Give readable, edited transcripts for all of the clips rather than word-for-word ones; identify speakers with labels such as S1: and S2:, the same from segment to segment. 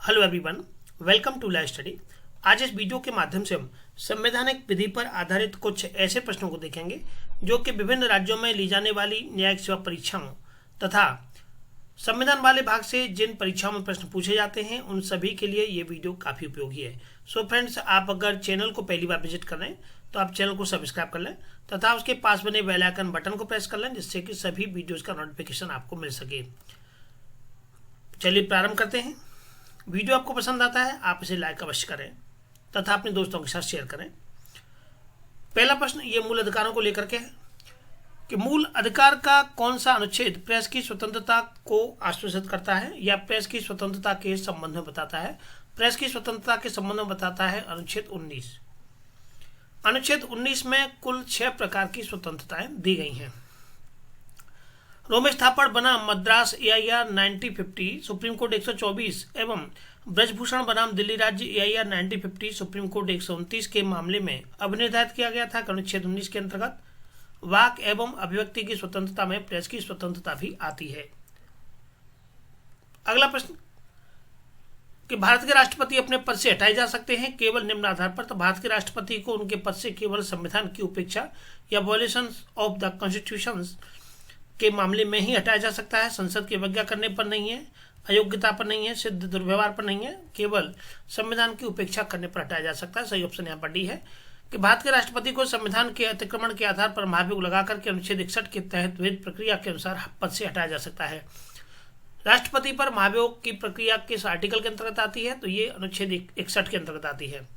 S1: Hello everyone, welcome to live study. आज इस video के माध्यम से हम संवैधानिक विधि पर आधारित कुछ ऐसे प्रश्नों को देखेंगे जो कि विभिन्न राज्यों में ली जाने वाली न्यायिक सेवा परीक्षाओं तथा संविधान वाले भाग से जिन परीक्षाओं में प्रश्न पूछे जाते हैं उन सभी के लिए ये वीडियो काफ़ी उपयोगी है। सो फ्रेंड्स, आप अगर चैनल को पहली बार विजिट कर रहे हैं तो आप चैनल को सब्सक्राइब कर लें तथा उसके पास बने बेल आइकन बटन को प्रेस कर लें, जिससे कि सभी वीडियोज़ का नोटिफिकेशन आपको मिल सके। चलिए प्रारंभ करते हैं। वीडियो आपको पसंद आता है आप इसे लाइक अवश्य करें तथा अपने दोस्तों के साथ शेयर करें। पहला प्रश्न ये मूल अधिकारों को लेकर के है कि मूल अधिकार का कौन सा अनुच्छेद प्रेस की स्वतंत्रता को आश्वासित करता है या प्रेस की स्वतंत्रता के संबंध में बताता है। प्रेस की स्वतंत्रता के संबंध में बताता है अनुच्छेद 19। अनुच्छेद 19 में कुल 6 प्रकार की स्वतंत्रताएं दी गई हैं। रोमेश थापड़ बनाम मद्रास AIR 1950 सुप्रीम कोर्ट 124 एवं ब्रजभूषण बनाम दिल्ली राज्य AIR 1950 सुप्रीम कोर्ट 129 के मामले में अभिनिर्धारित किया गया था कि अनुच्छेद 19 के अंतर्गत वाक एवं अभिव्यक्ति की स्वतंत्रता में प्रेस की स्वतंत्रता भी आती है। अगला प्रश्न कि भारत के राष्ट्रपति अपने पद से हटाए जा सकते हैं केवल निम्न आधार पर। तो भारत के राष्ट्रपति को उनके पद से केवल संविधान की उपेक्षा या वॉयलेशन ऑफ द कॉन्स्टिट्यूशन के मामले में ही हटाया जा सकता है। संसद की अवज्ञा करने पर नहीं है, अयोग्यता पर नहीं है, सिद्ध दुर्व्यवहार पर नहीं है, केवल संविधान की उपेक्षा करने पर हटाया जा सकता है। सही ऑप्शन यहाँ पर डी है कि भारत के राष्ट्रपति को संविधान के अतिक्रमण के आधार पर महाभियोग लगाकर के अनुच्छेद 61 के तहत विधिक प्रक्रिया के अनुसार पद से हटाया जा सकता है। राष्ट्रपति पर महाभियोग की प्रक्रिया किस आर्टिकल के अंतर्गत आती है, तो ये अनुच्छेद 61 के अंतर्गत आती है।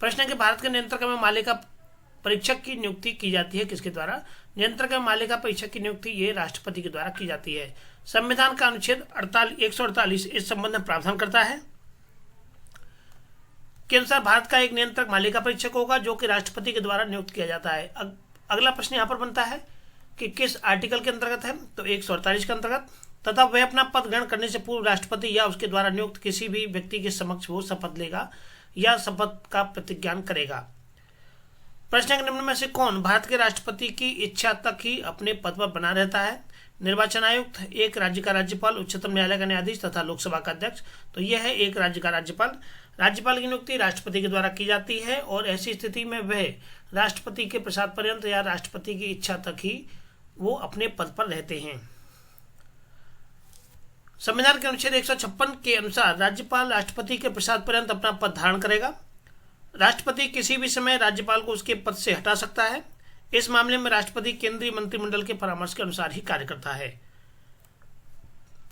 S1: प्रश्न है कि भारत के नियंत्रक एवं मालिका परीक्षक की नियुक्ति की जाती है किसके द्वारा। नियंत्रक एवं मालिका परीक्षक की नियुक्ति ये राष्ट्रपति के द्वारा की जाती है। संविधान का अनुच्छेद 148 इस संबंध में प्रावधान करता है के अनुसार भारत का एक नियंत्रक मालिका परीक्षक होगा जो कि राष्ट्रपति के द्वारा नियुक्त किया जाता है। अगला प्रश्न यहाँ पर बनता है कि किस आर्टिकल के अंतर्गत है, तो 148 के अंतर्गत, तथा वह अपना पद ग्रहण करने से पूर्व राष्ट्रपति या उसके द्वारा नियुक्त किसी भी व्यक्ति के समक्ष वो शपथ लेगा या शपथ का प्रतिज्ञान करेगा। प्रश्न के निम्न में से कौन भारत के राष्ट्रपति की इच्छा तक ही अपने पद पर बना रहता है। निर्वाचन आयुक्त, एक राज्य का राज्यपाल, उच्चतम न्यायालय का न्यायाधीश तथा लोकसभा का अध्यक्ष। तो यह है एक राज्य का राज्यपाल। राज्यपाल की नियुक्ति राष्ट्रपति के द्वारा की जाती है और ऐसी स्थिति में वह राष्ट्रपति के प्रसाद पर्यंत या राष्ट्रपति की इच्छा तक ही वो अपने पद पर रहते हैं। संविधान के अनुच्छेद 156 के अनुसार राज्यपाल राष्ट्रपति के प्रसाद पर्यंत अपना पद धारण करेगा। राष्ट्रपति किसी भी समय राज्यपाल को उसके पद से हटा सकता है। इस मामले में राष्ट्रपति केंद्रीय मंत्रिमंडल के परामर्श के अनुसार ही कार्य करता है।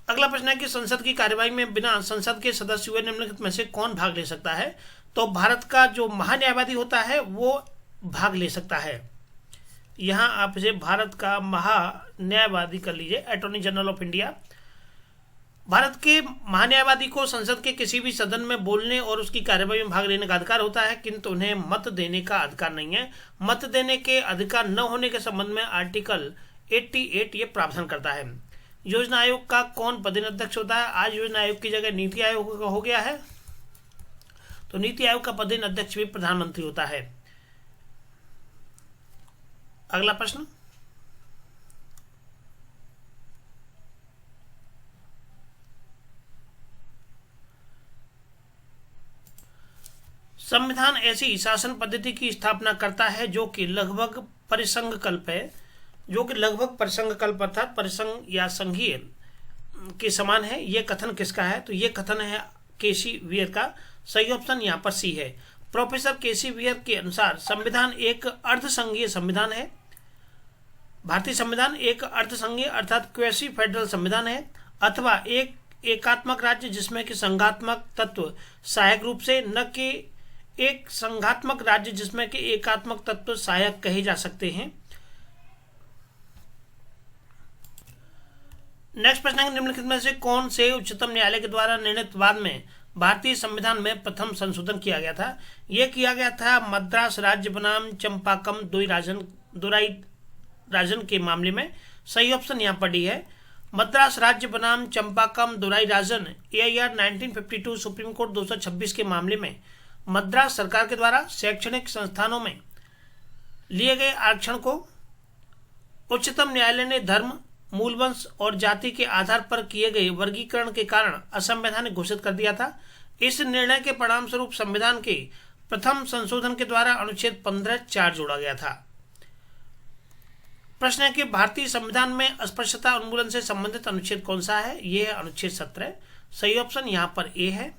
S1: अगला प्रश्न है कि संसद की कार्यवाही में बिना संसद के सदस्य हुए निम्नलिखित में से कौन भाग ले सकता है। तो भारत का जो महान्यायवादी होता है वो भाग ले सकता है। यहाँ आप इसे भारत का महान्यायवादी कर लीजिए, attorney general of India. Bharat के महान्यायवादी को संसद के किसी भी सदन में बोलने और उसकी कार्यवाही में भाग लेने का अधिकार होता है, किंतु उन्हें मत देने का अधिकार नहीं है। मत देने के अधिकार न होने के संबंध में आर्टिकल 88 ये प्रावधान करता है। योजना आयोग का कौन पदेन अध्यक्ष होता है। आज योजना आयोग की जगह नीति आयोग हो गया है, तो नीति आयोग का पदेन अध्यक्ष भी प्रधानमंत्री होता है। अगला प्रश्न, संविधान ऐसी शासन पद्धति की स्थापना करता है जो कि लगभग परिसंघकल्प है, जो कि लगभग परिसंघकल्प अर्थात परिसंघ या संघीय के समान है। यह कथन किसका है, तो यह कथन है केसी वियर का। सही ऑप्शन यहाँ पर सी है। प्रोफेसर केसी वियर के अनुसार संविधान एक अर्धसंघीय संविधान है। भारतीय संविधान एक अर्धसंघीय अर्थात क्वेसी फेडरल संविधान है, अथवा एक एकात्मक राज्य जिसमें कि संघात्मक तत्व सहायक रूप से, न कि एक संघात्मक राज्य जिसमें कि एकात्मक तत्व सहायक कहे जा सकते हैं। नेक्स्ट प्रश्न है निम्नलिखित में से कौन से उच्चतम न्यायालय के द्वारा निर्णीत बाद में भारतीय संविधान में प्रथम संशोधन किया गया था। यह किया गया था मद्रास राज्य बनाम चंपाकम दोराई राजन के मामले में। सही ऑप्शन यहाँ पर डी है। मद्रास राज्य बनाम चंपाकम दोराई राजन AIR 1952 सुप्रीम कोर्ट 226 के मामले में मद्रास सरकार के द्वारा शैक्षणिक संस्थानों में लिए गए आरक्षण को उच्चतम न्यायालय ने धर्म, मूलवंश और जाति के आधार पर किए गए वर्गीकरण के कारण असंवैधानिक घोषित कर दिया था। इस निर्णय के परिणाम स्वरूप संविधान के प्रथम संशोधन के द्वारा अनुच्छेद 15(4) जोड़ा गया था। प्रश्न है कि भारतीय संविधान में अस्पृश्यता उन्मूलन से संबंधित अनुच्छेद कौन सा है? यह है अनुच्छेद 17। सही ऑप्शन यहाँ पर ए है।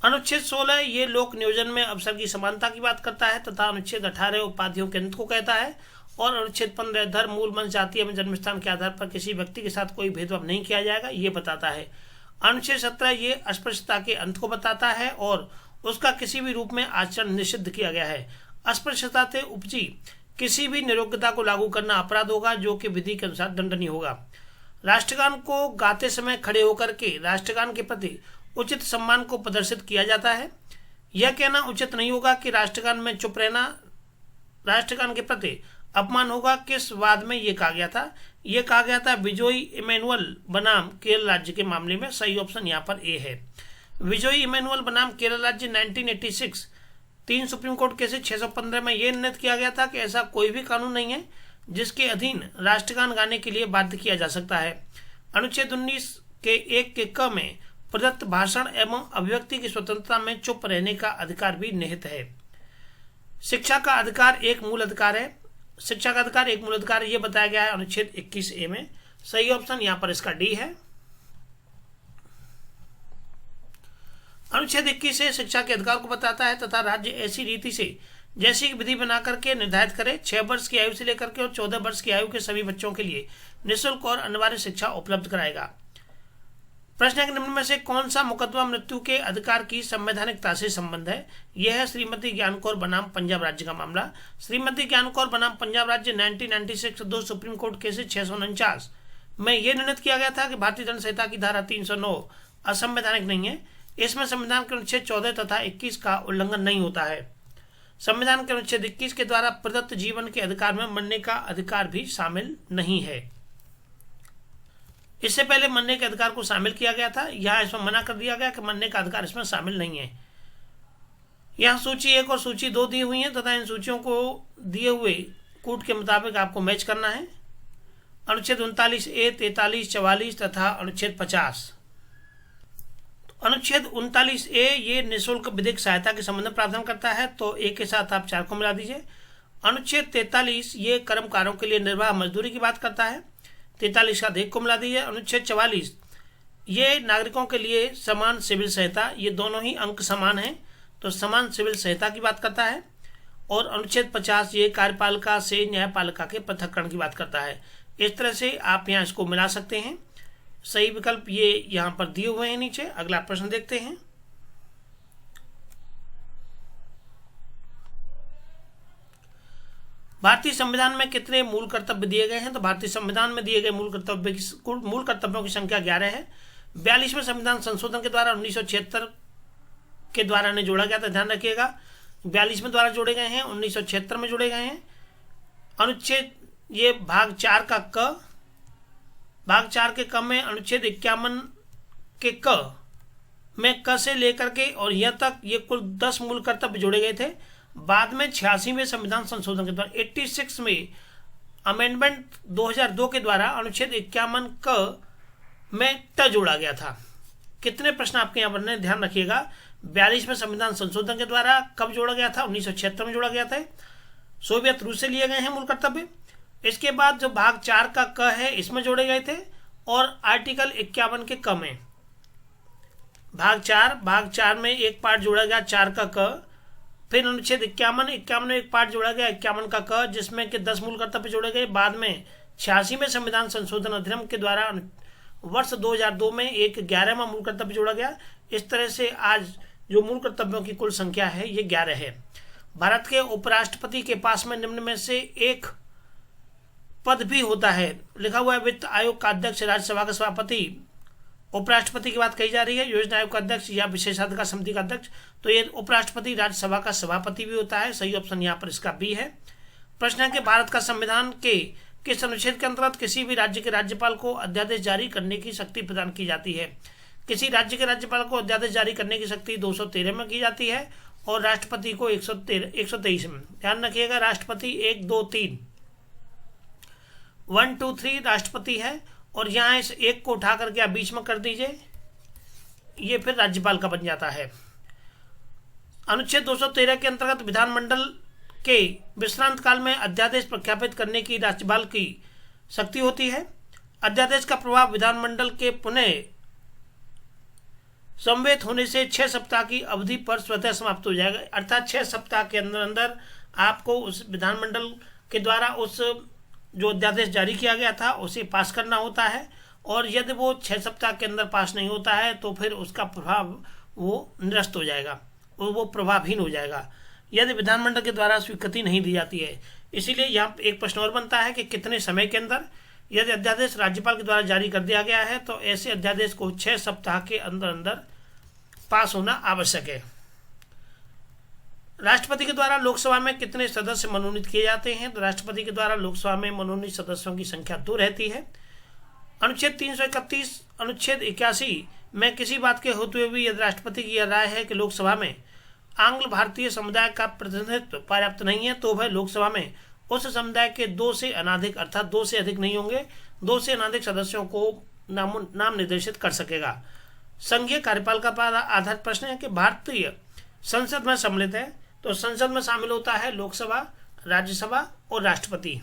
S1: अनुच्छेद 16 ये लोक नियोजन में अवसर की समानता की बात करता है तथा अनुच्छेद 18 उपाधियों के अंत को कहता है और अनुच्छेद 15 धर्म, मूल, वंश, जाति एवं जन्मस्थान के आधार पर किसी व्यक्ति के साथ कोई भेदभाव नहीं किया जाएगा ये बताता है। अनुच्छेद 17 ये अस्पृश्यता के अंत को बताता है और उसका किसी भी रूप में आचरण निषिद्ध किया गया है। अस्पृश्यता से उपजी किसी भी निरोग्यता को लागू करना अपराध होगा जो कि विधि के अनुसार दंडनीय होगा। राष्ट्रगान को गाते समय खड़े होकर के राष्ट्रगान के प्रति उचित सम्मान को प्रदर्शित किया जाता है। यह कहना उचित नहीं होगा कि राष्ट्रगान में चुप रहना राष्ट्रगान के प्रति अपमान होगा। किस वाद में यह कहा गया था? यह कहा गया था विजोई इमैनुअल बनाम केरल राज्य के मामले में। सही ऑप्शन यहाँ पर ए है। विजोई इमैनुअल बनाम केरल राज्य 1986 3 सुप्रीम कोर्ट केस 615 में यह निर्णय किया गया था कि ऐसा कोई भी कानून नहीं है जिसके अधीन राष्ट्रगान गाने के लिए बाध्य किया जा सकता है। अनुच्छेद 19 के 1 के क में प्रदत्त भाषण एवं अभिव्यक्ति की स्वतंत्रता में चुप रहने का अधिकार भी निहित है। शिक्षा का अधिकार एक मूल अधिकार है। शिक्षा का अधिकार एक मूल अधिकार ये बताया गया है अनुच्छेद 21A में। सही ऑप्शन यहाँ पर इसका डी है। अनुच्छेद 21A शिक्षा के अधिकार को बताता है तथा राज्य ऐसी रीति से जैसी विधि बना करके निर्धारित करे 6 वर्ष की आयु से लेकर के और 14 वर्ष की आयु के सभी बच्चों के लिए निःशुल्क और अनिवार्य शिक्षा उपलब्ध कराएगा। प्रश्न है कि निम्न में से कौन सा मुकदमा मृत्यु के अधिकार की संवैधानिकता से संबंध है? यह है श्रीमती ज्ञान कौर बनाम पंजाब राज्य का मामला। श्रीमती ज्ञान कौर बनाम पंजाब राज्य 1996 2 सुप्रीम कोर्ट केस 649 में यह निर्णय किया गया था कि भारतीय दंड संहिता की धारा 309 असंवैधानिक नहीं है। इसमें संविधान के अनुच्छेद 14 तथा 21 का उल्लंघन नहीं होता है। संविधान के अनुच्छेद 21 के द्वारा प्रदत्त जीवन के अधिकार में मरने का अधिकार भी शामिल नहीं है। इससे पहले मरने के अधिकार को शामिल किया गया था, यहाँ इसमें मना कर दिया गया कि मरने का अधिकार इसमें शामिल नहीं है। यहाँ सूची 1 और सूची 2 दी हुई है तथा इन सूचियों को दिए हुए कूट के मुताबिक आपको मैच करना है। अनुच्छेद 39A, 43, 44 तथा अनुच्छेद 50। अनुच्छेद 39A ये निःशुल्क विधिक सहायता के संबंध में प्रावधान करता है तो ए के साथ आप 4 को मिला दीजिए। अनुच्छेद 43 ये कर्मकारों के लिए निर्वाह मजदूरी की बात करता है, 43 का 1 को मिला दीजिए। अनुच्छेद 44 ये नागरिकों के लिए समान सिविल सहायता, ये दोनों ही अंक समान हैं तो समान सिविल सहायता की बात करता है। और अनुच्छेद 50 ये कार्यपालिका से न्यायपालिका के पृथक्करण की बात करता है। इस तरह से आप यहाँ इसको मिला सकते हैं। सही विकल्प ये यहाँ पर दिए हुए हैं नीचे। अगला प्रश्न देखते हैं। भारतीय संविधान में कितने मूल कर्तव्य दिए गए हैं? तो भारतीय संविधान में दिए गए मूल कर्तव्यों की संख्या 11 है। 42वें संविधान संशोधन के द्वारा 1976 के द्वारा ने जोड़ा गया था, ध्यान रखिएगा। 42 में द्वारा जोड़े गए हैं, 1976 में जोड़े गए हैं। अनुच्छेद ये भाग 4 का क, भाग 4 के क में अनुच्छेद 51 के क में क से लेकर के और यह तक ये कुल 10 मूल कर्तव्य जोड़े गए थे। बाद में 86वें संविधान संशोधन के द्वारा 86 में अमेंडमेंट 2002 के द्वारा अनुच्छेद 51 क में ट जोड़ा गया था। कितने प्रश्न आपके यहाँ पर ध्यान रखिएगा। 42वें संविधान संशोधन के द्वारा कब जोड़ा गया था? 1976 में जोड़ा गया था। सोवियत रूस से लिए गए हैं मूल कर्तव्य। इसके बाद जो भाग 4 का क है इसमें जोड़े गए थे और आर्टिकल 51 के क में भाग 4 में एक पार्ट जोड़ा गया 4 का क। फिर अनुच्छेद 51 में एक पार्ट जोड़ा गया 51 का क जिसमें के 10 मूल कर्तव्य जोड़े गए। बाद में 86वें संविधान संशोधन अधिनियम के द्वारा वर्ष 2002 में एक 11वां मूल कर्तव्य जोड़ा गया। इस तरह से आज जो मूल कर्तव्यों की कुल संख्या है ये 11 है। भारत के उपराष्ट्रपति के पास में निम्न में से एक पद भी होता है, लिखा हुआ है वित्त आयोग का अध्यक्ष, राज्यसभा का सभापति। उपराष्ट्रपति की बात कही जा रही है, योजना आयोग का अध्यक्ष या विशेषाधिकार समिति का अध्यक्ष। तो ये उपराष्ट्रपति राज्यसभा का सभापति भी होता है। सही ऑप्शन यहाँ पर इसका बी है। प्रश्न है कि भारत का संविधान के किस अनुच्छेद के अंतर्गत किसी भी राज्य के राज्यपाल को अध्यादेश जारी करने की शक्ति प्रदान की जाती है? किसी राज्य के राज्यपाल को अध्यादेश जारी करने की शक्ति 213 में की जाती है और राष्ट्रपति को 123 में। ध्यान रखिएगा, राष्ट्रपति 1 2 3 1 2 3 राष्ट्रपति है और यहाँ इस एक को उठा करके आप बीच में कर दीजिए। ये फिर राज्यपाल का बन जाता है। अनुच्छेद 213 के अंतर्गत विधानमंडल के विश्रांत काल में अध्यादेश प्रख्यापित करने की राज्यपाल की शक्ति होती है। अध्यादेश का प्रभाव विधानमंडल के पुनः समवेत होने से 6 सप्ताह की अवधि पर स्वतः समाप्त हो जाएगा, अर्थात 6 सप्ताह के अंदर अंदर आपको उस विधानमंडल के द्वारा उस जो अध्यादेश जारी किया गया था उसे पास करना होता है, और यदि वो 6 सप्ताह के अंदर पास नहीं होता है तो फिर उसका प्रभाव वो निरस्त हो जाएगा और वो प्रभावहीन हो जाएगा यदि विधानमंडल के द्वारा स्वीकृति नहीं दी जाती है। इसीलिए यहाँ एक प्रश्न और बनता है कि कितने समय के अंदर यदि अध्यादेश राज्यपाल के द्वारा जारी कर दिया गया है तो ऐसे अध्यादेश को 6 सप्ताह के अंदर अंदर पास होना आवश्यक है। राष्ट्रपति के द्वारा लोकसभा में कितने सदस्य मनोनीत किए जाते हैं? तो राष्ट्रपति के द्वारा लोकसभा में मनोनीत सदस्यों की संख्या 2 रहती है। अनुच्छेद 331 अनुच्छेद 81 में किसी बात के होते हुए भी यदि राष्ट्रपति की यह राय है कि लोकसभा में आंग्ल भारतीय समुदाय का प्रतिनिधित्व पर्याप्त नहीं है तो वह लोकसभा में उस समुदाय के 2 से अनाधिक अर्थात 2 से अधिक नहीं होंगे 2 से अनाधिक सदस्यों को नाम निर्देशित कर सकेगा। संघीय कार्यपाल का आधारित प्रश्न है कि भारतीय संसद में सम्मिलित है, तो संसद में शामिल होता है लोकसभा, राज्यसभा और राष्ट्रपति।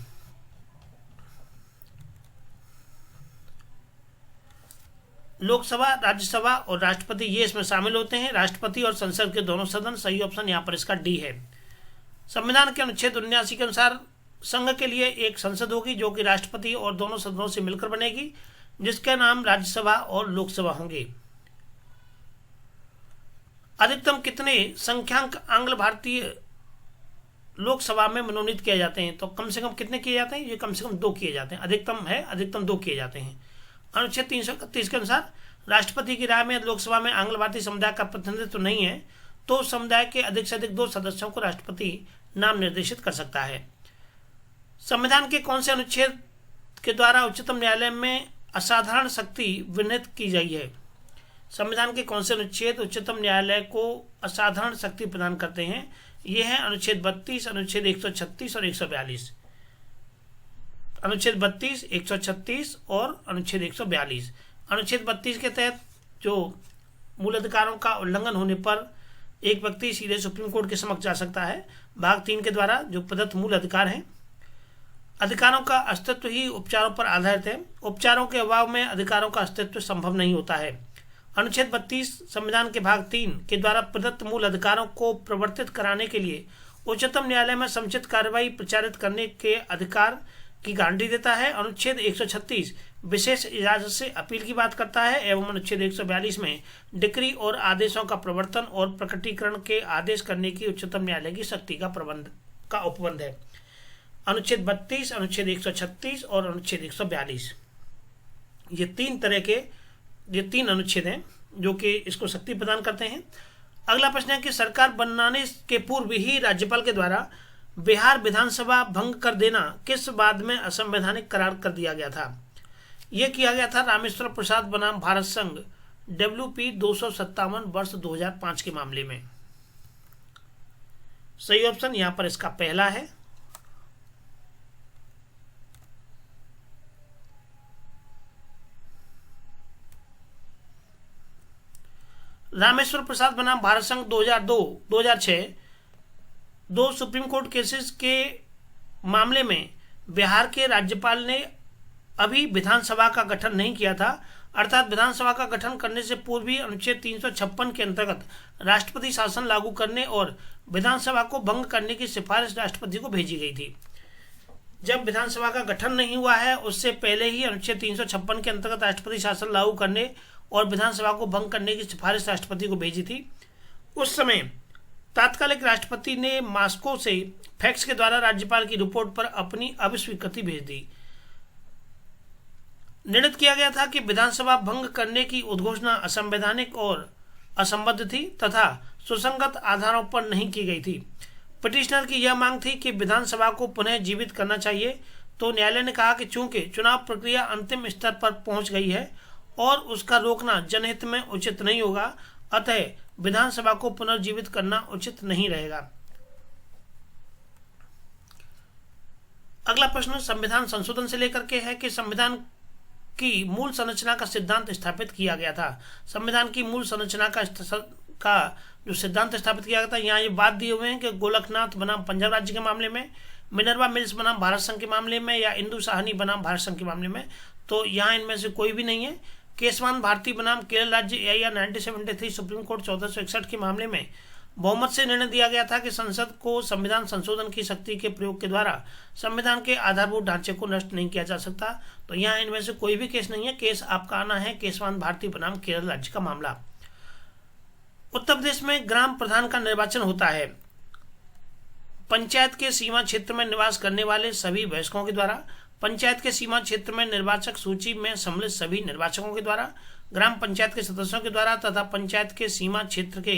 S1: लोकसभा, राज्यसभा और राष्ट्रपति ये इसमें शामिल होते हैं। राष्ट्रपति और संसद के दोनों सदन, सही ऑप्शन यहाँ पर इसका डी है। संविधान के अनुच्छेद 79 के अनुसार संघ के लिए एक संसद होगी जो कि राष्ट्रपति और दोनों सदनों से मिलकर बनेगी, जिसके नाम राज्यसभा और लोकसभा होंगे। अधिकतम कितने संख्यांक आंग्ल भारतीय लोकसभा में मनोनीत किए जाते हैं? तो कम से कम कितने किए जाते हैं? ये कम से कम 2 किए जाते हैं। अधिकतम है, अधिकतम 2 किए जाते हैं। अनुच्छेद 331 के अनुसार राष्ट्रपति की राय में लोकसभा में आंग्ल भारतीय समुदाय का प्रतिनिधित्व नहीं है तो समुदाय के अधिक से अधिक 2 सदस्यों को राष्ट्रपति नाम निर्देशित कर सकता है। संविधान के कौन से अनुच्छेद के द्वारा उच्चतम न्यायालय में असाधारण शक्ति विनिहित की गई है? संविधान के कौन से अनुच्छेद उच्चतम न्यायालय को असाधारण शक्ति प्रदान करते हैं? ये है अनुच्छेद 32, अनुच्छेद 136 और 142। अनुच्छेद 32, 136 और अनुच्छेद 142। अनुच्छेद 32 के तहत जो मूल अधिकारों का उल्लंघन होने पर एक व्यक्ति सीधे सुप्रीम कोर्ट के समक्ष जा सकता है। भाग 3 के द्वारा जो प्रदत्त मूल अधिकार हैं, अधिकारों का अस्तित्व ही उपचारों पर आधारित है। उपचारों के अभाव में अधिकारों का अस्तित्व संभव नहीं होता है। अनुच्छेद 32 संविधान के भाग 3 के द्वारा प्रदत्त मूल अधिकारों को प्रवर्तित कराने के लिए उच्चतम न्यायालय में समुचित कार्रवाई प्रचारित करने के अधिकार की गारंटी देता है। अनुच्छेद 136 विशेष इजाजत से अपील की बात करता है एवं अनुच्छेद 142 में डिक्री और आदेशों का प्रवर्तन और प्रकटीकरण के आदेश करने की उच्चतम न्यायालय की शक्ति का उपबंध है। अनुच्छेद 32, अनुच्छेद 136 और अनुच्छेद 142 ये 3 अनुच्छेद हैं जो कि इसको शक्ति प्रदान करते हैं। अगला प्रश्न है कि सरकार बनाने के पूर्व ही राज्यपाल के द्वारा बिहार विधानसभा भंग कर देना किस बाद में असंवैधानिक करार कर दिया गया था? यह किया गया था रामेश्वर प्रसाद बनाम भारत संघ WP 257 वर्ष 2005 के मामले में। सही ऑप्शन यहां पर इसका पहला है। रामेश्वर प्रसाद बनाम भारत संघ 2002-2006 2 सुप्रीम कोर्ट केसेस के मामले में बिहार के राज्यपाल ने अभी विधानसभा का गठन नहीं किया था, अर्थात विधानसभा का गठन करने से पूर्व ही अनुच्छेद 356 के अंतर्गत राष्ट्रपति शासन लागू करने और विधानसभा को भंग करने की सिफारिश राष्ट्रपति को भेजी गई थी। जब विधानसभा का गठन नहीं हुआ है उससे पहले ही अनुच्छेद 356 के अंतर्गत राष्ट्रपति शासन लागू करने और विधानसभा को भंग करने की सिफारिश राष्ट्रपति को भेजी थी। उस समय तात्कालिक राष्ट्रपति ने मॉस्को से फैक्स के द्वारा राज्यपाल की रिपोर्ट पर अपनी अविस्वीकृति भेज दी। निर्णित किया गया था कि विधानसभा भंग करने की उद्घोषणा असंवैधानिक और असंबद्ध थी तथा सुसंगत आधारों पर नहीं की गई थी। पिटिशनर की यह मांग थी कि विधानसभा को पुनः जीवित करना चाहिए, तो न्यायालय ने कहा कि चूंकि चुनाव प्रक्रिया अंतिम स्तर पर पहुंच गई है और उसका रोकना जनहित में उचित नहीं होगा, अतः विधानसभा को पुनर्जीवित करना उचित नहीं रहेगा। अगला प्रश्न संविधान संशोधन से लेकर के है कि संविधान की मूल संरचना का सिद्धांत स्थापित किया गया था। संविधान की मूल संरचना का जो सिद्धांत स्थापित किया गया था, यहाँ ये बात दिए हुए हैं कि गोलकनाथ बनाम पंजाब राज्य के मामले में, मिनर्वा मिल्स बनाम भारत संघ के मामले में, या इंदु साहनी बनाम भारत संघ के मामले में। तो यहाँ इनमें से कोई भी नहीं है। केशवान भारती बनाम केरल राज्य AIR 1973 सुप्रीम कोर्ट 1461 के मामले में बहुमत से निर्णय दिया गया था कि संसद को संविधान संशोधन की शक्ति के प्रयोग के द्वारा संविधान के आधारभूत ढांचे को नष्ट नहीं किया जा सकता। तो यहाँ इनमें से कोई भी केस नहीं है। केस आपका आना है केशवान भारती बनाम केरल राज्य का मामला। उत्तर प्रदेश में ग्राम प्रधान का निर्वाचन होता है पंचायत के सीमा क्षेत्र में निवास करने वाले सभी वयस्कों के द्वारा, पंचायत के सीमा क्षेत्र में निर्वाचक सूची में सम्मिलित सभी निर्वाचकों के द्वारा, ग्राम पंचायत के सदस्यों के द्वारा तथा पंचायत के सीमा क्षेत्र के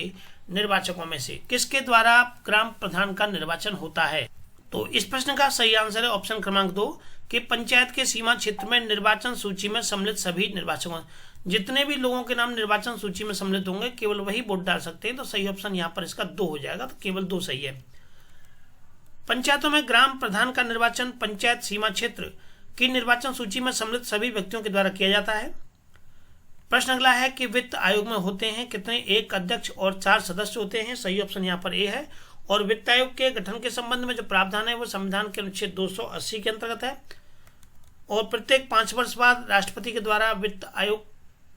S1: निर्वाचकों में से किसके द्वारा ग्राम प्रधान का निर्वाचन होता है। तो इस प्रश्न का सही आंसर है ऑप्शन क्रमांक 2 कि पंचायत के सीमा क्षेत्र में निर्वाचन सूची में सम्मिलित सभी निर्वाचकों, जितने भी लोगों के नाम निर्वाचन सूची में सम्मिलित होंगे केवल वही वोट डाल सकते हैं। तो सही ऑप्शन यहाँ पर इसका 2 हो जाएगा। तो केवल 2 सही है। पंचायतों में ग्राम प्रधान का निर्वाचन पंचायत सीमा क्षेत्र की निर्वाचन सूची में सम्मिलित सभी व्यक्तियों के द्वारा किया जाता है। प्रश्न अगला है कि वित्त आयोग में होते हैं कितने, 1 अध्यक्ष और 4 सदस्य होते हैं। सही ऑप्शन यहाँ पर ए है। और वित्त आयोग के गठन के संबंध में जो प्रावधान है वो संविधान के अनुच्छेद 280 के अंतर्गत है। और प्रत्येक 5 वर्ष बाद राष्ट्रपति के द्वारा वित्त आयोग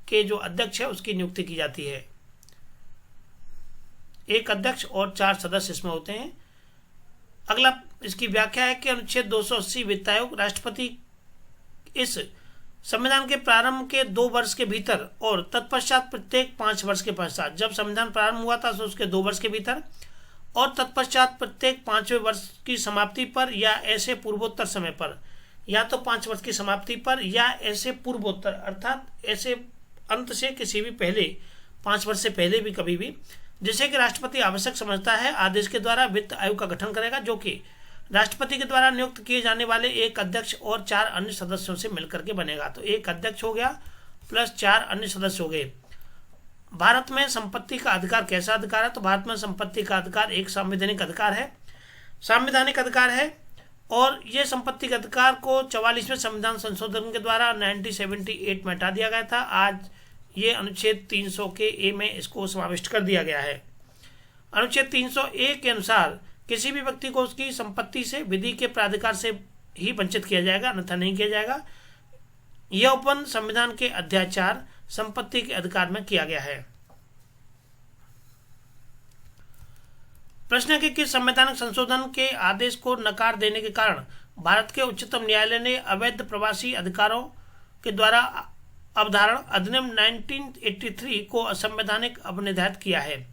S1: के जो अध्यक्ष है उसकी नियुक्ति की जाती है। 1 अध्यक्ष और 4 सदस्य इसमें होते हैं। अगला इसकी व्याख्या है कि अनुच्छेद 280 वित्त आयोग राष्ट्रपति इस संविधान के प्रारंभ के 2 वर्ष के भीतर और तत्पश्चात प्रत्येक 5 वर्ष के पश्चात, जब संविधान प्रारंभ हुआ था तो उसके 2 वर्ष के भीतर और तत्पश्चात प्रत्येक 5वें वर्ष की समाप्ति पर या ऐसे पूर्वोत्तर समय पर, या तो 5 वर्ष की समाप्ति पर या ऐसे पूर्वोत्तर अर्थात ऐसे अंत से किसी भी पहले 5 वर्ष से पहले भी कभी भी, जिसे कि राष्ट्रपति आवश्यक समझता है, आदेश के द्वारा वित्त आयोग का गठन करेगा, जो कि राष्ट्रपति के द्वारा नियुक्त किए जाने वाले 1 अध्यक्ष और 4 अन्य सदस्यों से मिलकर के बनेगा। तो 1 अध्यक्ष हो गया प्लस 4 अन्य सदस्य हो गए। भारत में संपत्ति का अधिकार कैसा अधिकार है? तो भारत में संपत्ति का अधिकार एक संवैधानिक अधिकार है, संवैधानिक अधिकार है। और ये संपत्ति के अधिकार को 44वें संविधान संशोधन के द्वारा 1978 में हटा दिया गया था। आज ये अनुच्छेद 300 के ए में इसको समाविष्ट कर दिया गया है। अनुच्छेद 301 के अनुसार किसी भी व्यक्ति को उसकी संपत्ति से विधि के प्राधिकार से ही वंचित किया जाएगा, अन्यथा नहीं किया जाएगा। यह उपबंध संविधान के अध्याय 4 संपत्ति के अधिकार में किया गया है। प्रश्न है कि किस संवैधानिक संशोधन के आदेश को नकार देने के कारण भारत के उच्चतम न्यायालय ने अवैध प्रवासी अधिकारों के द्वारा अवधारण अधिनियम 1983 को असंवैधानिक अवनिर्धारित किया है।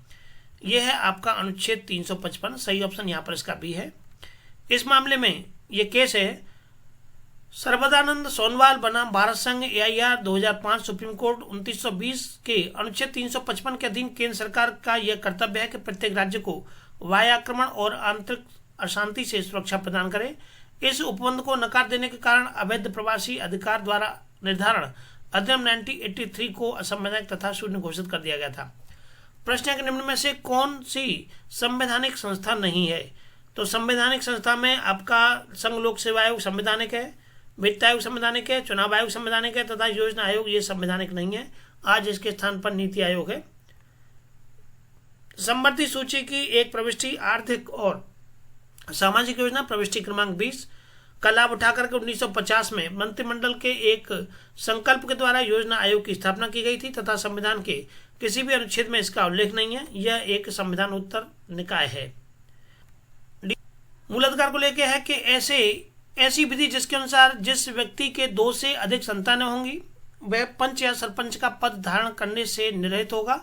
S1: यह है आपका अनुच्छेद 355। सही ऑप्शन यहाँ पर इसका भी है। इस मामले में यह केस है सर्वदानंद सोनवाल बनाम भारत संघ AIR 2005 सुप्रीम कोर्ट 2920 के अनुच्छेद 355 के अधीन केंद्र सरकार का यह कर्तव्य है कि प्रत्येक राज्य को वायु आक्रमण और आंतरिक अशांति से सुरक्षा प्रदान करे। इस उपबंध को नकार देने के कारण अवैध प्रवासी अधिकार द्वारा निर्धारण अधिनियम 1983 को असंवैधानिक तथा शून्य घोषित कर दिया गया था। प्रश्न के निम्न में से कौन सी संवैधानिक संस्था नहीं है? तो संवैधानिक संस्था में आपका संघ लोक सेवा आयोग संवैधानिक है, वित्त आयोग संवैधानिक है, चुनाव आयोग संवैधानिक है तथा योजना आयोग ये संवैधानिक नहीं है। आज इसके स्थान पर नीति आयोग है। समवर्ती सूची की एक प्रविष्टि आर्थिक और सामाजिक योजना प्रविष्टि क्रमांक 20 का लाभ उठाकर के 1950 में मंत्रिमंडल के एक संकल्प के द्वारा योजना आयोग की स्थापना की गई थी तथा संविधान के किसी भी अनुच्छेद में इसका उल्लेख नहीं है। यह एक संविधान उत्तर निकाय है। मूलाधिकार को लेकर है कि ऐसी विधि जिसके अनुसार जिस व्यक्ति के 2 से अधिक संतानें होंगी वह पंच या सरपंच का पद धारण करने से निरहित होगा,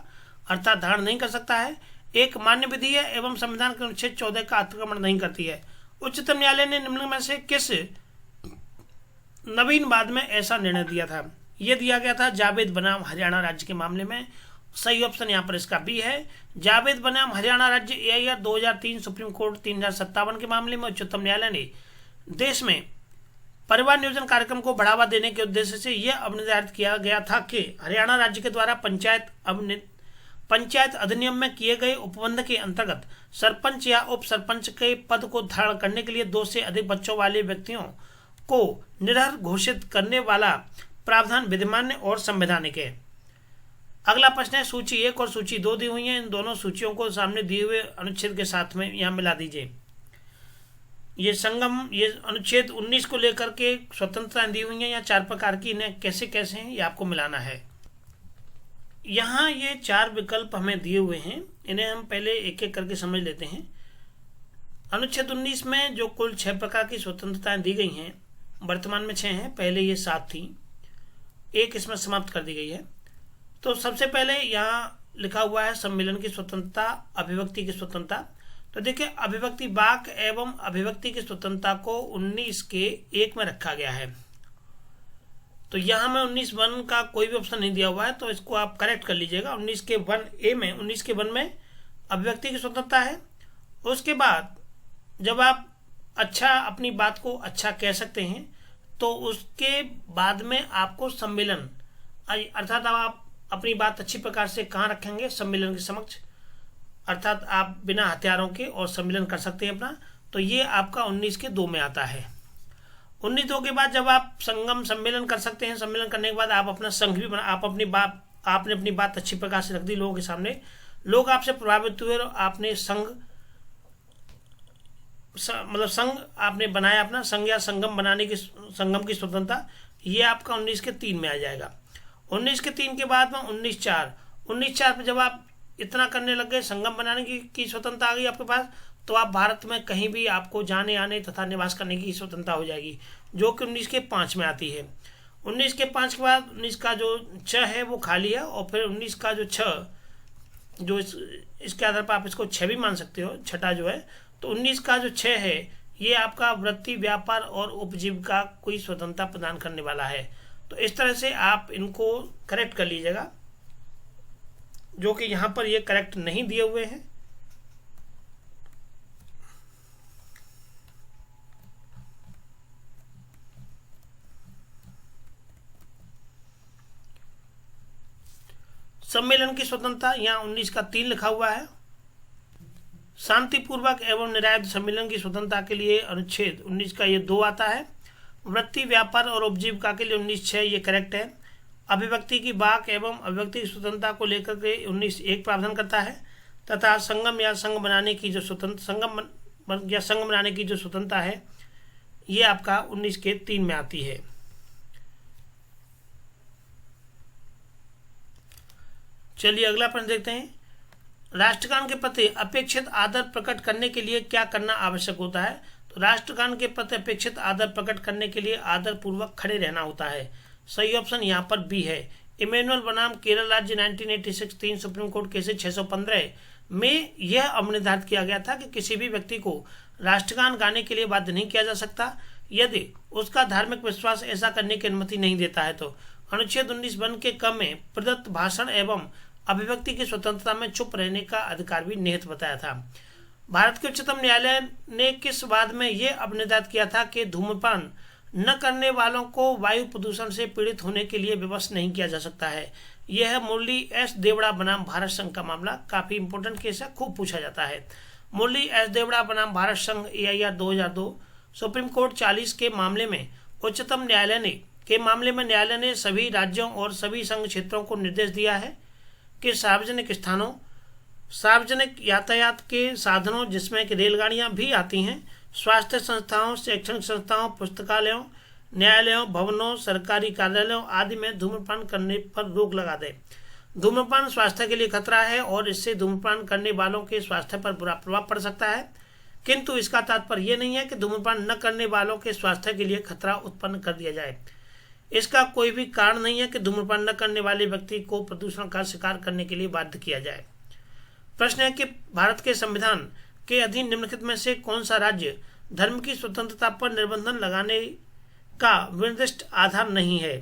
S1: अर्थात धारण नहीं कर सकता है। एक मान्य विधि है एवं संविधान के अनुच्छेद 14 का अतिक्रमण नहीं करती है। उच्चतम न्यायालय ने निम्न में से किस नवीनवाद में ऐसा निर्णय दिया था? यह दिया गया था जावेद बनाम हरियाणा राज्य के मामले में। सही ऑप्शन यहाँ पर इसका बी है। जावेद बनाम हरियाणा राज्य AIR 2003 सुप्रीम कोर्ट 3057 के मामले में उच्चतम न्यायालय ने देश में परिवार नियोजन कार्यक्रम को बढ़ावा देने के उद्देश्य से यह अवनिर्धारित किया गया था कि हरियाणा राज्य के द्वारा पंचायत अधिनियम में किए गए उपबंध के अंतर्गत सरपंच या उप सरपंच के पद को धारण करने के लिए 2 से अधिक बच्चों वाले व्यक्तियों को निरर्ह घोषित करने वाला प्रावधान विधिमान्य और संवैधानिक है। अगला प्रश्न है, सूची 1 और सूची 2 दी हुई है, इन दोनों सूचियों को सामने दिए हुए अनुच्छेद के साथ में यहाँ मिला दीजिए। ये अनुच्छेद 19 को लेकर के स्वतंत्रताएं दी हुई हैं या 4 प्रकार की, इन्हें कैसे कैसे हैं ये आपको मिलाना है। यहाँ ये 4 विकल्प हमें दिए हुए हैं, इन्हें हम पहले एक एक करके समझ लेते हैं। अनुच्छेद 19 में जो कुल 6 प्रकार की स्वतंत्रताएं दी गई हैं, वर्तमान में 6 हैं, पहले ये 7 थी, एक इसमें समाप्त कर दी गई है। तो सबसे पहले यहाँ लिखा हुआ है सम्मेलन की स्वतंत्रता, अभिव्यक्ति की स्वतंत्रता। तो देखिए, अभिव्यक्ति वाक एवं अभिव्यक्ति की स्वतंत्रता को 19 के 1 में रखा गया है। तो यहाँ में 19(1) का कोई भी ऑप्शन नहीं दिया हुआ है, तो इसको आप करेक्ट कर लीजिएगा। 19 के 1A में 19 के 1 में अभिव्यक्ति की स्वतंत्रता है। उसके बाद जब आप अपनी बात को अच्छा कह सकते हैं, तो उसके बाद में आपको सम्मेलन, अर्थात आप अपनी बात अच्छी प्रकार से कहाँ रखेंगे, सम्मेलन के समक्ष, अर्थात आप बिना हथियारों के और सम्मेलन कर सकते हैं अपना। तो ये आपका 19 के 2 में आता है। 19(2) के बाद जब आप सम्मेलन कर सकते हैं, सम्मेलन करने के बाद आप अपना संघ भी बना, आपने अपनी बात अच्छी प्रकार से रख दी लोगों के सामने, लोग आपसे प्रभावित हुए और आपने संघ आपने बनाया अपना संघ या संगम की स्वतंत्रता, ये आपका 19 के 3 में आ जाएगा। 19 के 3 के बाद में 19(4) पे जब आप इतना करने लग गए, संगम बनाने की स्वतंत्रता आ गई आपके पास, तो आप भारत में कहीं भी आपको जाने आने तथा निवास करने की स्वतंत्रता हो जाएगी, जो कि 19 के 5 में आती है। 19 के 5 के बाद 19 का जो 6 है वो खाली है, और फिर 19 का जो 6, जो इसके आधार पर आप इसको 6 भी मान सकते हो, छठा जो है, तो 19 का जो 6 है ये आपका वृत्ति, व्यापार और उपजीविका कोई स्वतंत्रता प्रदान करने वाला है। तो इस तरह से आप इनको करेक्ट कर लीजिएगा, जो कि यहाँ पर ये करेक्ट नहीं दिए हुए हैं। सम्मेलन की स्वतंत्रता यहाँ 19 का 3 लिखा हुआ है। शांतिपूर्वक एवं निर्यात सम्मेलन की स्वतंत्रता के लिए अनुच्छेद 19 का ये 2 आता है। वृत्ति, व्यापार और उपजीविका के लिए 19(6) ये करेक्ट है। अभिव्यक्ति की वाक एवं अभिव्यक्ति की स्वतंत्रता को लेकर के 19(1) प्रावधान करता है, तथा संगम या संघ बनाने की जो स्वतंत्रता है ये आपका 19 के 3 में आती है। चलिए अगला प्रश्न देखते हैं। राष्ट्रगान के प्रति अपेक्षित आदर प्रकट करने के लिए क्या करना आवश्यक होता है? तो राष्ट्रगान के प्रति अपेक्षित आदर प्रकट करने के लिए आदर पूर्वक खड़े रहना होता है। सही ऑप्शन यहाँ पर बी है। इमैनुअल बनाम केरल राज्य 1986 3 सुप्रीम कोर्ट केस 615 में यह अवनिर्धारित किया गया था कि किसी भी व्यक्ति को राष्ट्रगान गाने के लिए बाध्य नहीं किया जा सकता यदि उसका धार्मिक विश्वास ऐसा करने की अनुमति नहीं देता है। तो अनुच्छेद 19(1) के क में प्रदत्त भाषण एवं अभिव्यक्ति की स्वतंत्रता में चुप रहने का अधिकार भी निहित बताया था। भारत के उच्चतम न्यायालय ने किस वाद में यह अवनिर्धारित किया था कि धूम्रपान न करने वालों को वायु प्रदूषण से पीड़ित होने के लिए विवश नहीं किया जा सकता है। यह है मुरली एस देवड़ा बनाम भारत संघ का मामला। काफी इंपोर्टेंट केस है, खूब पूछा जाता है। मुरली एस देवड़ा बनाम भारत संघ AIR 2002 सुप्रीम कोर्ट 40 के मामले में उच्चतम न्यायालय ने सभी राज्यों और सभी संघ क्षेत्रों को निर्देश दिया है कि सार्वजनिक स्थानों, सार्वजनिक यातायात के साधनों जिसमें कि रेलगाड़ियां भी आती हैं, स्वास्थ्य संस्थाओं, शैक्षणिक संस्थाओं, पुस्तकालयों, न्यायालयों, भवनों, सरकारी कार्यालयों आदि में धूम्रपान करने पर रोक लगा दे। धूम्रपान स्वास्थ्य के लिए खतरा है और इससे धूम्रपान करने वालों के स्वास्थ्य पर बुरा प्रभाव पड़ सकता है, किंतु इसका तात्पर्य यह नहीं है कि धूम्रपान न करने वालों के स्वास्थ्य के लिए खतरा उत्पन्न कर दिया जाए। इसका कोई भी कारण नहीं है कि धूम्रपान न करने वाले व्यक्ति को प्रदूषण का शिकार करने के लिए बाध्य किया जाए। प्रश्न है कि भारत के संविधान के अधीन निम्नलिखित में से कौन सा राज्य धर्म की स्वतंत्रता पर निर्बंधन लगाने का विनिर्दिष्ट आधार नहीं है?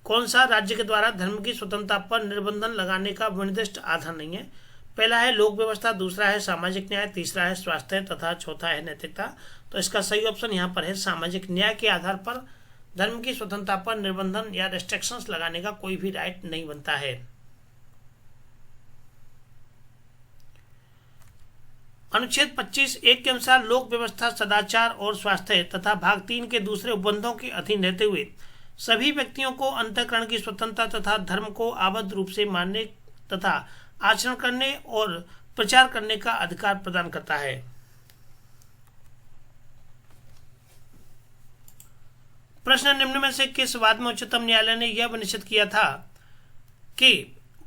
S1: कौन सा राज्य के द्वारा धर्म की स्वतंत्रता पर निर्बंधन लगाने का विनिर्दिष्ट आधार नहीं है? पहला है लोक व्यवस्था, दूसरा है सामाजिक न्याय, तीसरा है स्वास्थ्य तथा चौथा है नैतिकता। तो इसका सही ऑप्शन यहाँ पर है सामाजिक न्याय के आधार पर धर्म की स्वतंत्रता पर निर्बंधन या रेस्ट्रिक्शंस लगाने का कोई भी राइट नहीं बनता है। अनुच्छेद 25(1) के अनुसार लोक व्यवस्था, सदाचार और स्वास्थ्य तथा भाग 3 के दूसरे उपबंधों के अधीन रहते हुए सभी व्यक्तियों को अंतःकरण की स्वतंत्रता तथा धर्म को आबद्ध रूप से मानने तथा आचरण करने और प्रचार करने का अधिकार प्रदान करता है। प्रश्न निम्न में से किस वाद में उच्चतम न्यायालय ने यह निश्चित किया था कि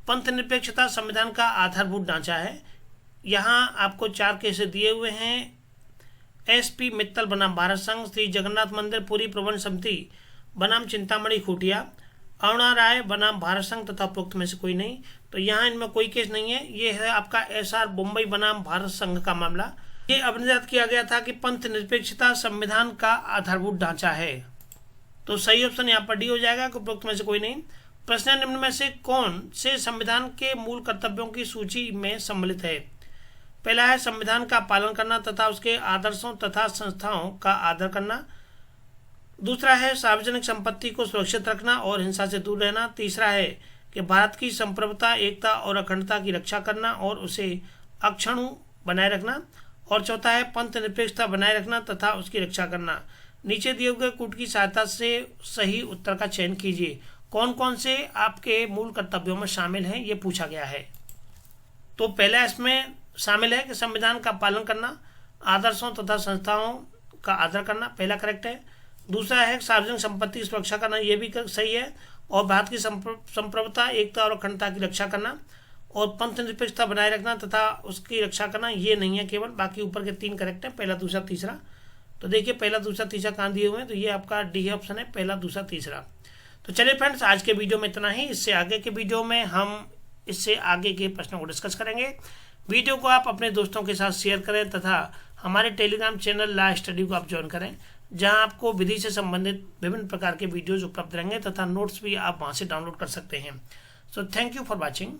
S1: पंथ निरपेक्षता संविधान का आधारभूत ढांचा है? यहाँ आपको 4 केस दिए हुए हैं। SP मित्तल बनाम भारत संघ, श्री जगन्नाथ मंदिर पूरी प्रबंध समिति बनाम चिंतामणि खूटिया, अरुणा राय बनाम भारत संघ तथा उपरोक्त में से कोई नहीं। तो यहाँ इनमें कोई केस नहीं है। ये है आपका SR मुंबई बनाम भारत संघ का मामला। ये अभिनिर्धारित किया गया था कि पंथ निरपेक्षता संविधान का आधारभूत ढांचा है। तो सही ऑप्शन यहाँ पर डी हो जाएगा कि उपरोक्त में से कोई नहीं। प्रश्न निम्न में से कौन से संविधान के मूल कर्तव्यों की सूची में सम्मिलित है? पहला है संविधान का पालन करना तथा उसके आदर्शों तथा संस्थाओं का आदर करना। दूसरा है सार्वजनिक संपत्ति को सुरक्षित रखना और हिंसा से दूर रहना। तीसरा है कि भारत की संप्रभुता, एकता और अखंडता की रक्षा करना और उसे अक्षुण्ण बनाए रखना। और चौथा है पंथ निरपेक्षता बनाए रखना तथा उसकी रक्षा करना। नीचे दिए हुए कूट की सहायता से सही उत्तर का चयन कीजिए। कौन कौन से आपके मूल कर्तव्यों में शामिल हैं, ये पूछा गया है। तो पहला इसमें शामिल है कि संविधान का पालन करना, आदर्शों तथा संस्थाओं का आदर करना, पहला करेक्ट है। दूसरा है सार्वजनिक संपत्ति की सुरक्षा करना, ये भी सही है। और भारत की संप्रभुता, एकता और अखंडता की रक्षा करना और पंथ निरपेक्षता बनाए रखना तथा उसकी रक्षा करना, ये नहीं है केवल, बाकी ऊपर के 3 करेक्ट है, पहला, दूसरा, तीसरा। तो देखिए पहला, दूसरा, तीसरा कहाँ दिए हुए हैं, तो ये आपका डी ऑप्शन है, पहला, दूसरा, तीसरा। तो चलिए फ्रेंड्स, आज के वीडियो में इतना ही। इससे आगे के वीडियो में हम इससे आगे के प्रश्नों को डिस्कस करेंगे। वीडियो को आप अपने दोस्तों के साथ शेयर करें तथा हमारे टेलीग्राम चैनल ला स्टडी को आप ज्वाइन करें, जहां आपको विधि से संबंधित विभिन्न प्रकार के वीडियोज उपलब्ध रहेंगे तथा नोट्स भी आप वहां से डाउनलोड कर सकते हैं। So thank you for watching.